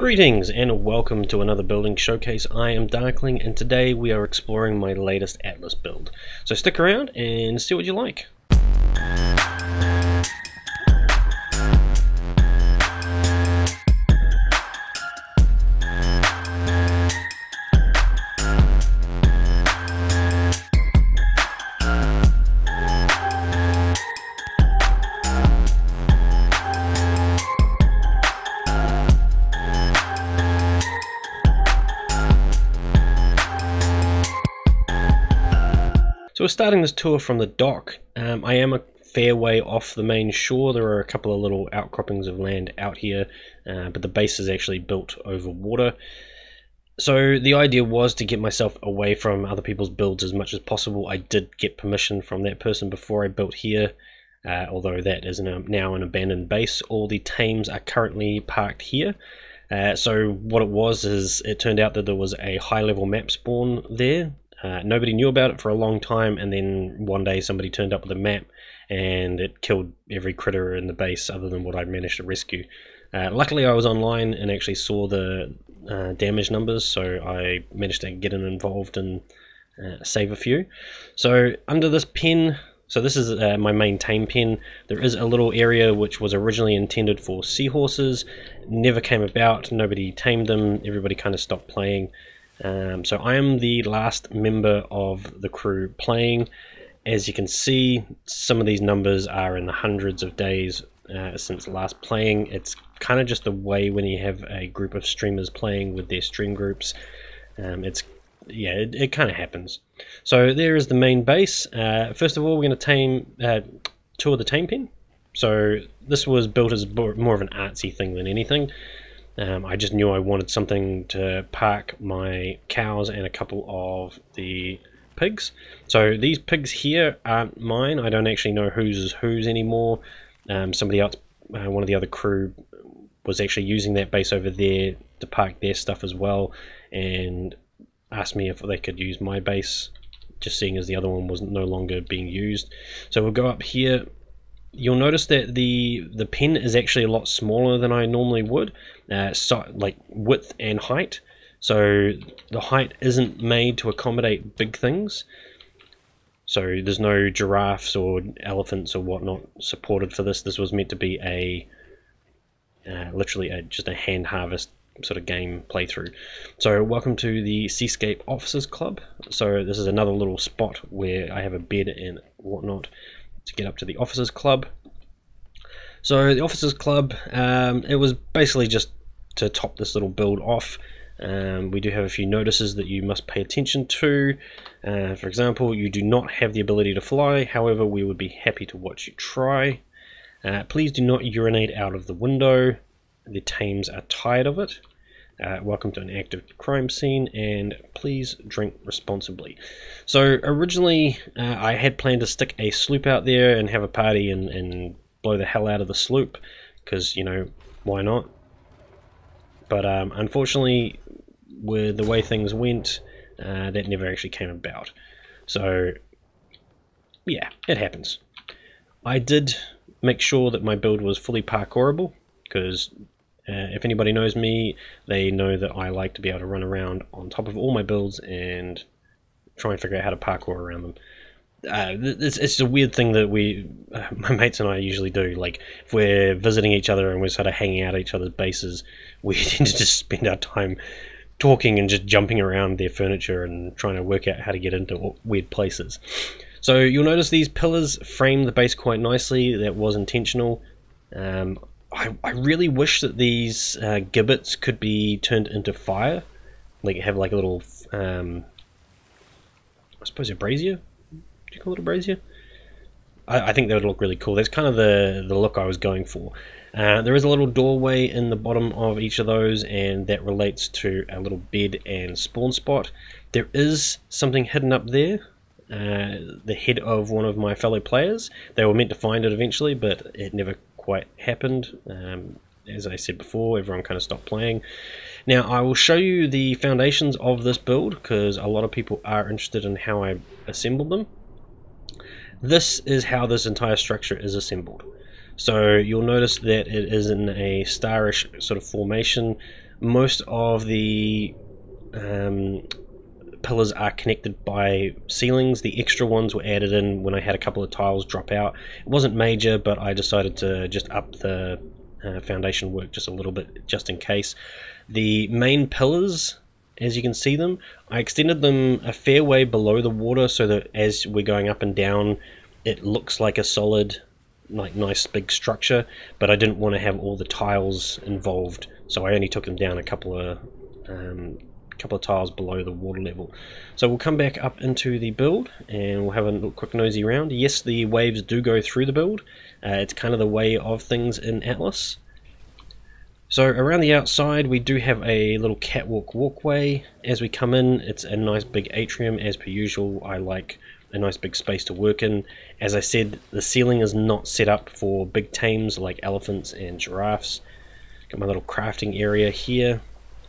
Greetings and welcome to another building showcase. I am Darkling and today we are exploring my latest Atlas build. So stick around and see what you like. So we're starting this tour from the dock. I am a fair way off the main shore. There are a couple of little outcroppings of land out here, but the base is actually built over water. So the idea was to get myself away from other people's builds as much as possible. I did get permission from that person before I built here, although that is now an abandoned base. All the tames are currently parked here. So what it was is it turned out that there was a high level map spawn there. Nobody knew about it for a long time, and then one day somebody turned up with a map and it killed every critter in the base other than what I managed to rescue. Luckily I was online and actually saw the damage numbers, so I managed to get involved and save a few. So under this pen, so this is my main tame pen, there is a little area which was originally intended for seahorses, never came about, nobody tamed them, everybody kind of stopped playing. So I am the last member of the crew playing. As you can see, some of these numbers are in the hundreds of days since last playing. It's kind of just the way when you have a group of streamers playing with their stream groups. It kind of happens. So there is the main base. First of all, we're going to tour the tame pen. So this was built as more of an artsy thing than anything. I just knew I wanted something to park my cows and a couple of the pigs. So these pigs here aren't mine. I don't actually know whose is whose anymore. Somebody else, one of the other crew, was actually using that base over there to park their stuff as well, and asked me if they could use my base, just seeing as the other one was no longer being used. So we'll go up here. You'll notice that the pen is actually a lot smaller than I normally would, like width and height. So the height isn't made to accommodate big things. So there's no giraffes or elephants or whatnot supported for this. This was meant to be a literally just a hand harvest sort of game playthrough. So welcome to the Seascape Officers Club. So this is another little spot where I have a bed and whatnot to get up to the Officers Club. So the Officers Club, it was basically just to top this little build off. We do have a few notices that you must pay attention to. For example, you do not have the ability to fly, however we would be happy to watch you try. Please do not urinate out of the window. The tames are tired of it. Welcome to an active crime scene, and please drink responsibly. So originally I had planned to stick a sloop out there and have a party and blow the hell out of the sloop, because, you know, why not? But unfortunately, with the way things went, that never actually came about. So yeah, it happens. I did make sure that my build was fully parkourable, because if anybody knows me, they know that I like to be able to run around on top of all my builds and try and figure out how to parkour around them. It's a weird thing that my mates and I usually do. Like, if we're visiting each other and we're sort of hanging out at each other's bases, we tend to just spend our time talking and just jumping around their furniture and trying to work out how to get into weird places. So you'll notice these pillars frame the base quite nicely. That was intentional. I really wish that these gibbets could be turned into fire, like have like a little, I suppose a brazier. Do you call it a brazier? I think that would look really cool. That's kind of the look I was going for. There is a little doorway in the bottom of each of those, and that relates to a little bed and spawn spot. There is something hidden up there. The head of one of my fellow players. They were meant to find it eventually, but it never quite happened. As I said before, everyone kind of stopped playing. Now I will show you the foundations of this build, because a lot of people are interested in how I assembled them. This is how this entire structure is assembled. So you'll notice that it is in a starish sort of formation. Most of the pillars are connected by ceilings. The extra ones were added in when I had a couple of tiles drop out. It wasn't major, but I decided to just up the foundation work just a little bit, just in case. The main pillars, as you can see them, I extended them a fair way below the water so that as we're going up and down, it looks like a solid, like nice big structure, but I didn't want to have all the tiles involved, so I only took them down a couple of tiles below the water level. So we'll come back up into the build and we'll have a little quick nosy around. Yes, the waves do go through the build. It's kind of the way of things in Atlas. So around the outside we do have a little catwalk walkway. As we come in, it's a nice big atrium. As per usual, I like a nice big space to work in. As I said, the ceiling is not set up for big tames like elephants and giraffes. Got my little crafting area here.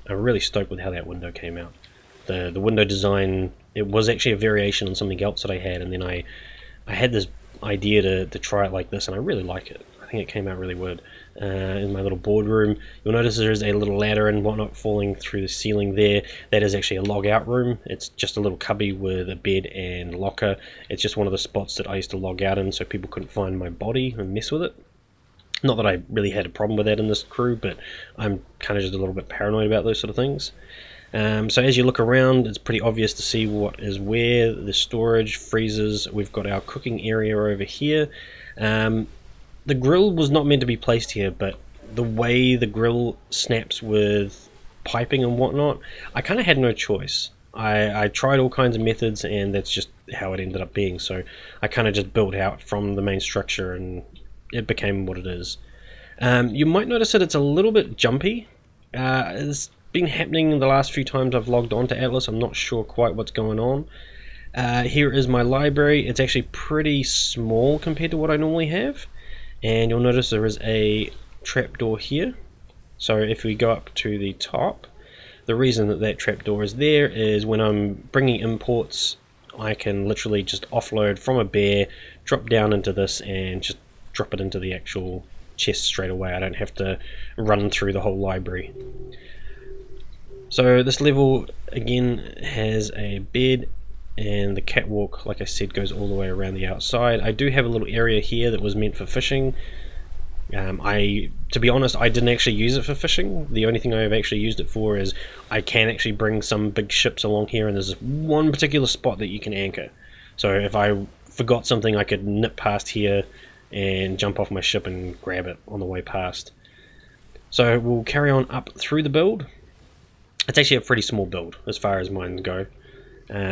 I'm really stoked with how that window came out. The window design, it was actually a variation on something else that I had, and then I had this idea to try it like this, and I really like it. I think it came out really good. In my little boardroom, you'll notice there is a little ladder and whatnot falling through the ceiling there. That is actually a log out room. It's just a little cubby with a bed and locker. It's just one of the spots that I used to log out in so people couldn't find my body and mess with it. Not that I really had a problem with that in this crew, but I'm kind of just a little bit paranoid about those sort of things. So as you look around, it's pretty obvious to see what is where. The storage, freezers, we've got our cooking area over here. The grill was not meant to be placed here, but the way the grill snaps with piping and whatnot, I kind of had no choice. I tried all kinds of methods, and that's just how it ended up being. So I kind of just built out from the main structure, and it became what it is. You might notice that it's a little bit jumpy. It's been happening the last few times I've logged on to Atlas. I'm not sure quite what's going on. Here is my library. It's actually pretty small compared to what I normally have, and you'll notice there is a trapdoor here. So if we go up to the top, the reason that trapdoor is there is when I'm bringing imports, I can literally just offload from a bear, drop down into this, and just drop it into the actual chest straight away. I don't have to run through the whole library. So this level again has a bed, and the catwalk, like I said, goes all the way around the outside. I do have a little area here that was meant for fishing. To be honest, I didn't actually use it for fishing. The only thing I've actually used it for is I can actually bring some big ships along here, and there's one particular spot that you can anchor. So if I forgot something, I could nip past here and jump off my ship and grab it on the way past. So we'll carry on up through the build. It's actually a pretty small build as far as mine go.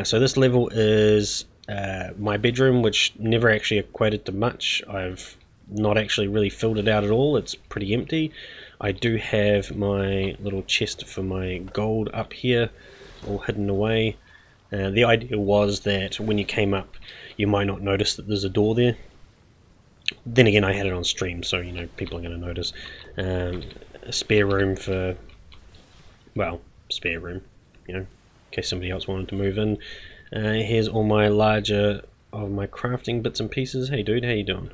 So this level is my bedroom, which never actually equated to much. I've not actually really filled it out at all. It's pretty empty. I do have my little chest for my gold up here, all hidden away. The idea was that when you came up, you might not notice that there's a door there. Then again, I had it on stream, so you know people are going to notice. A spare room for, well, spare room, you know, in case somebody else wanted to move in. Here's all my larger of my crafting bits and pieces. Hey dude, how you doing?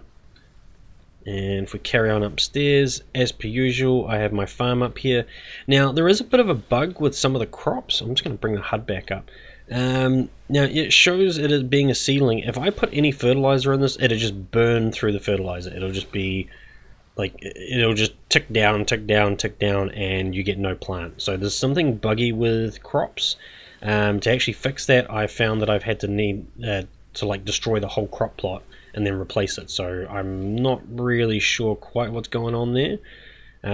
And if we carry on upstairs, as per usual, I have my farm up here. Now there is a bit of a bug with some of the crops. I'm just going to bring the HUD back up. Now it shows it as being a seedling. If I put any fertilizer in this, it'll just burn through the fertilizer. It'll just be like, it'll just tick down, tick down, tick down, and you get no plant. So there's something buggy with crops. To actually fix that, I found that I've had to need to like destroy the whole crop plot and then replace it. So I'm not really sure quite what's going on there.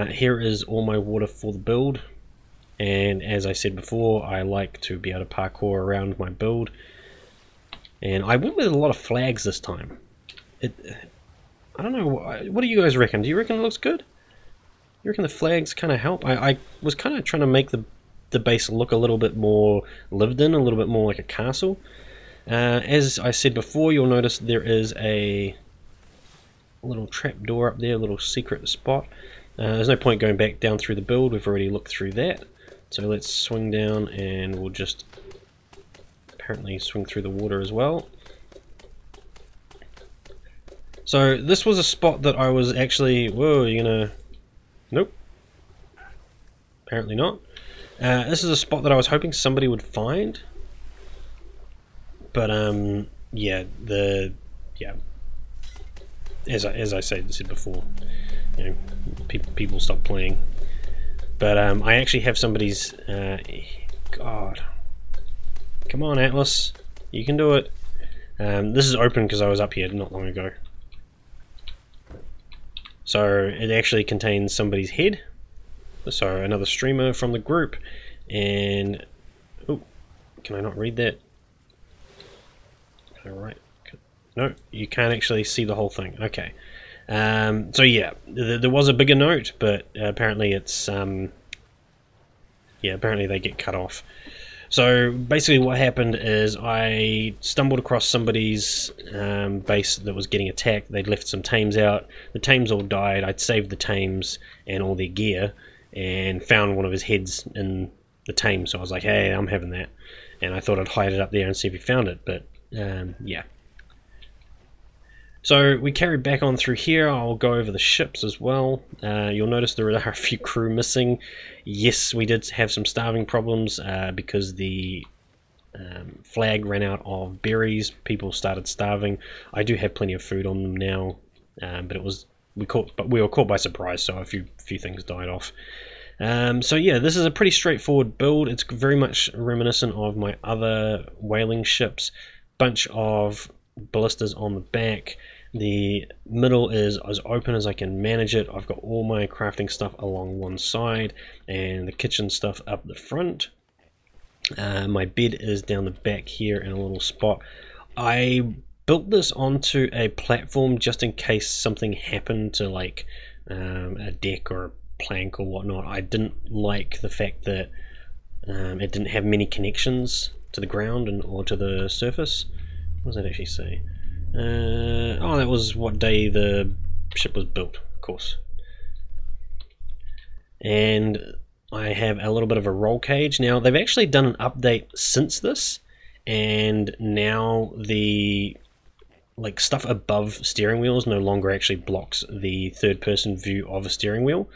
Here is all my water for the build. And as I said before, I like to be able to parkour around my build. And I went with a lot of flags this time. I don't know, what do you guys reckon? Do you reckon it looks good? You reckon the flags kind of help? I was kind of trying to make the base look a little bit more lived in, a little bit more like a castle. As I said before, you'll notice there is a little trap door up there, a little secret spot. There's no point going back down through the build, we've already looked through that. So let's swing down and we'll just apparently swing through the water as well. So this was a spot that I was actually... Whoa, you're gonna... Nope. Apparently not. This is a spot that I was hoping somebody would find. But, yeah, as I said before, you know, people stop playing. But I actually have somebody's... God. Come on, Atlas. You can do it. This is open because I was up here not long ago. So it actually contains somebody's head. So another streamer from the group. And... Oh, can I not read that? Alright. No, you can't actually see the whole thing. Okay. So yeah, there was a bigger note, but apparently it's... yeah, apparently they get cut off. So basically what happened is I stumbled across somebody's base that was getting attacked. They'd left some tames out. The tames all died. I'd saved the tames and all their gear and found one of his heads in the tame. So I was like, hey, I'm having that. And I thought I'd hide it up there and see if he found it. But yeah. So we carried back on through here. I'll go over the ships as well. You'll notice there are a few crew missing. Yes, we did have some starving problems because the flag ran out of berries. People started starving. I do have plenty of food on them now, but we were caught by surprise, so a few things died off. So yeah, this is a pretty straightforward build. It's very much reminiscent of my other whaling ships. Bunch of ballistas on the back. The middle is as open as I can manage it. I've got all my crafting stuff along one side and the kitchen stuff up the front. My bed is down the back here in a little spot. I built this onto a platform just in case something happened to like a deck or a plank or whatnot. I didn't like the fact that it didn't have many connections to the ground or to the surface. What does that actually say? Oh, that was what day the ship was built, of course. And I have a little bit of a roll cage. Now, they've actually done an update since this, and now the stuff above steering wheels no longer actually blocks the third-person view of a steering wheel.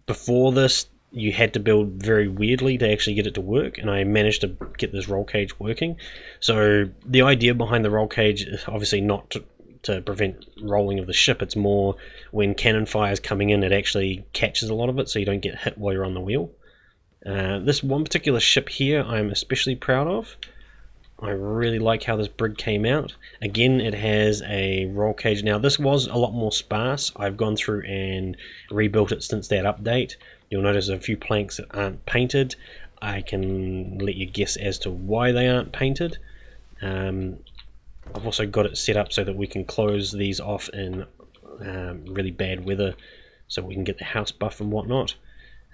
Before this, you had to build very weirdly to actually get it to work, and I managed to get this roll cage working. So the idea behind the roll cage is obviously not to prevent rolling of the ship. It's more when cannon fire is coming in, it actually catches a lot of it so you don't get hit while you're on the wheel. This one particular ship here I'm especially proud of. I really like how this brig came out. Again, it has a roll cage. Now this was a lot more sparse. I've gone through and rebuilt it since that update. You'll notice a few planks that aren't painted. I can let you guess as to why they aren't painted. I've also got it set up so that we can close these off in really bad weather so we can get the house buff and whatnot.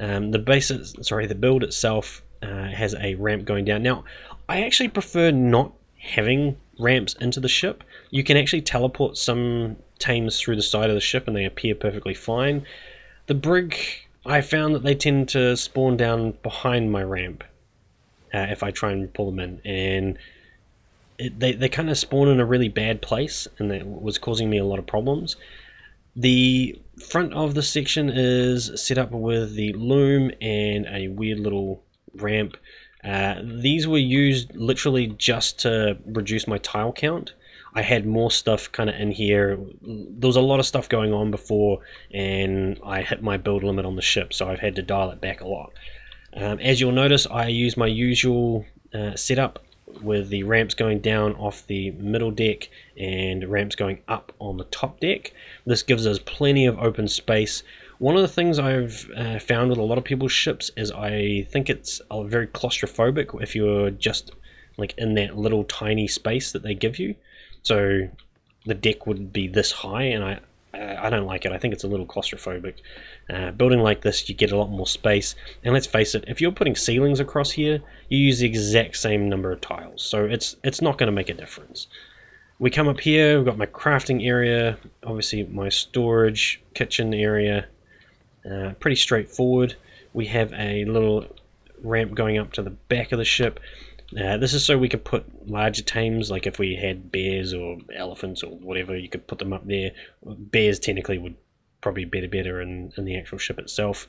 The build itself has a ramp going down. Now, I actually prefer not having ramps into the ship. You can actually teleport some tames through the side of the ship and they appear perfectly fine. The brig, I found that they tend to spawn down behind my ramp if I try and pull them in, and they kind of spawn in a really bad place, and that was causing me a lot of problems. The front of the section is set up with the loom and a weird little ramp. These were used literally just to reduce my tile count. I had more stuff kind of in here. There was a lot of stuff going on before, and I hit my build limit on the ship, so I've had to dial it back a lot. As you'll notice, I use my usual setup with the ramps going down off the middle deck and ramps going up on the top deck. This gives us plenty of open space. One of the things I've found with a lot of people's ships is I think it's very claustrophobic if you're just like in that little tiny space that they give you. So the deck would be this high, and I don't like it. I think it's a little claustrophobic. Building like this, you get a lot more space, and let's face it, if you're putting ceilings across here, you use the exact same number of tiles, so it's not going to make a difference. We come up here, we've got my crafting area, obviously my storage, kitchen area, pretty straightforward. We have a little ramp going up to the back of the ship. This is so we could put larger tames, like if we had bears or elephants or whatever, you could put them up there. Bears technically would probably be better in the actual ship itself.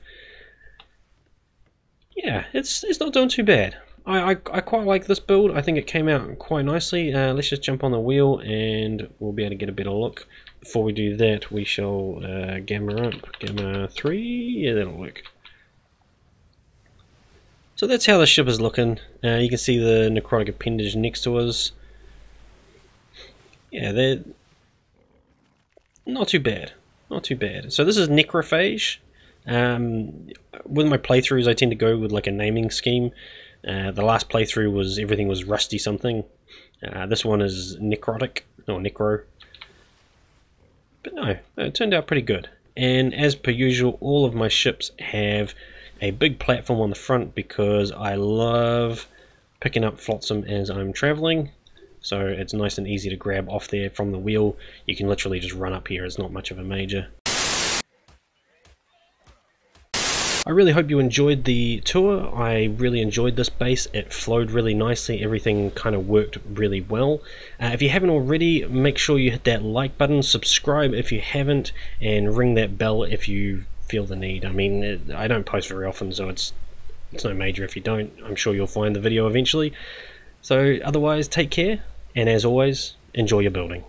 Yeah, it's not doing too bad. I quite like this build. I think it came out quite nicely. Let's just jump on the wheel and we'll be able to get a better look. Before we do that, we shall gamma up. Gamma 3, yeah, that'll work. So that's how the ship is looking. You can see the necrotic appendage next to us. Yeah, they're not too bad. Not too bad. So this is necrophage. With my playthroughs, I tend to go with like a naming scheme. The last playthrough was everything was rusty something. This one is necrotic or necro. But no, it turned out pretty good. And as per usual, all of my ships have a big platform on the front because I love picking up flotsam as I'm traveling. So it's nice and easy to grab off there from the wheel. You can literally just run up here. It's not much of a major. I really hope you enjoyed the tour. I really enjoyed this base. It flowed really nicely. Everything kind of worked really well. If you haven't already, make sure you hit that like button, subscribe if you haven't, and ring that bell if you feel the need. I mean, I don't post very often, so it's no major if you don't. I'm sure you'll find the video eventually. So otherwise, take care, and as always, enjoy your building.